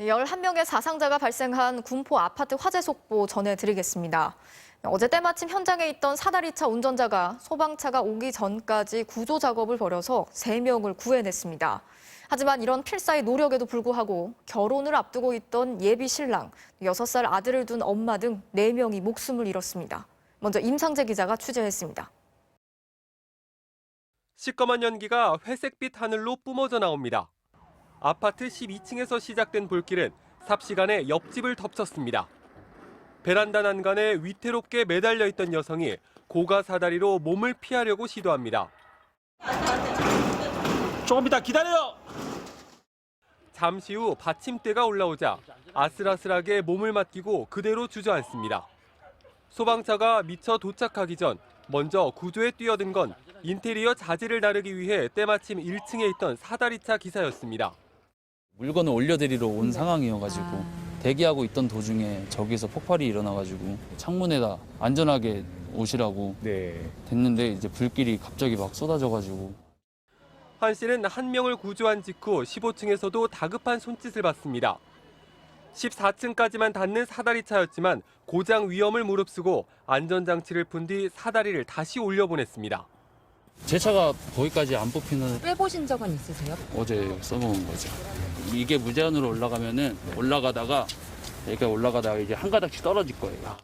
11명의 사상자가 발생한 군포 아파트 화재 속보 전해드리겠습니다. 어제 때마침 현장에 있던 사다리차 운전자가 소방차가 오기 전까지 구조 작업을 벌여서 3명을 구해냈습니다. 하지만 이런 필사의 노력에도 불구하고 결혼을 앞두고 있던 예비 신랑, 6살 아들을 둔 엄마 등 4명이 목숨을 잃었습니다. 먼저 임상재 기자가 취재했습니다. 시꺼먼 연기가 회색빛 하늘로 뿜어져 나옵니다. 아파트 12층에서 시작된 불길은 삽시간에 옆집을 덮쳤습니다. 베란다 난간에 위태롭게 매달려 있던 여성이 고가 사다리로 몸을 피하려고 시도합니다. 조금 이따 기다려요. 잠시 후 받침대가 올라오자 아슬아슬하게 몸을 맡기고 그대로 주저앉습니다. 소방차가 미처 도착하기 전 먼저 구조에 뛰어든 건 인테리어 자재를 나르기 위해 때마침 1층에 있던 사다리차 기사였습니다. 물건을 올려드리러 온 상황이어가지고 대기하고 있던 도중에 저기서 폭발이 일어나가지고 창문에다 안전하게 오시라고 됐는데 이제 불길이 갑자기 막 쏟아져가지고. 한 씨는 한 명을 구조한 직후 15층에서도 다급한 손짓을 받습니다. 14층까지만 닿는 사다리차였지만 고장 위험을 무릅쓰고 안전장치를 푼 뒤 사다리를 다시 올려보냈습니다. 제 차가 거기까지 안 뽑히는. 빼보신 적은 있으세요? 어제 써먹은 거죠. 이게 무제한으로 올라가다가 이제 한 가닥씩 떨어질 거예요.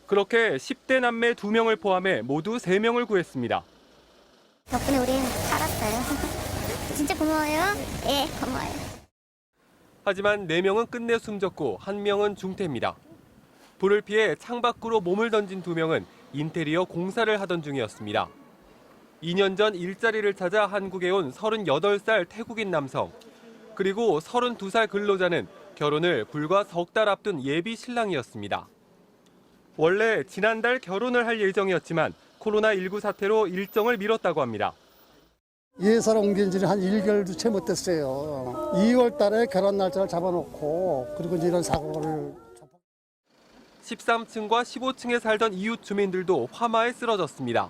그렇게 10대 남매 2명을 포함해 모두 3명을 구했습니다. 덕분에 우린 살았어요. 진짜 고마워요. 예, 고마워요. 하지만 4명은 끝내 숨졌고 1명은 중태입니다. 불을 피해 창밖으로 몸을 던진 2명은 인테리어 공사를 하던 중이었습니다. 2년 전 일자리를 찾아 한국에 온 38살 태국인 남성, 그리고 32살 근로자는 결혼을 불과 석 달 앞둔 예비 신랑이었습니다. 원래 지난달 결혼을 할 예정이었지만 코로나19 사태로 일정을 미뤘다고 합니다. 예사를 옮긴 지는 한 1개월도 채 못 됐어요. 2월 달에 결혼 날짜를 잡아놓고 그리고 이제 이런 사고를. 13층과 15층에 살던 이웃 주민들도 화마에 쓰러졌습니다.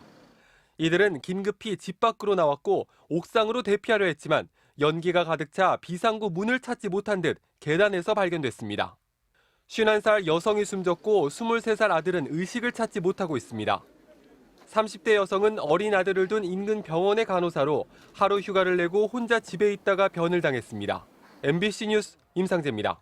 이들은 긴급히 집 밖으로 나왔고 옥상으로 대피하려 했지만 연기가 가득 차 비상구 문을 찾지 못한 듯 계단에서 발견됐습니다. 51살 여성이 숨졌고 23살 아들은 의식을 찾지 못하고 있습니다. 30대 여성은 어린 아들을 둔 인근 병원의 간호사로 하루 휴가를 내고 혼자 집에 있다가 변을 당했습니다. MBC 뉴스 임상재입니다.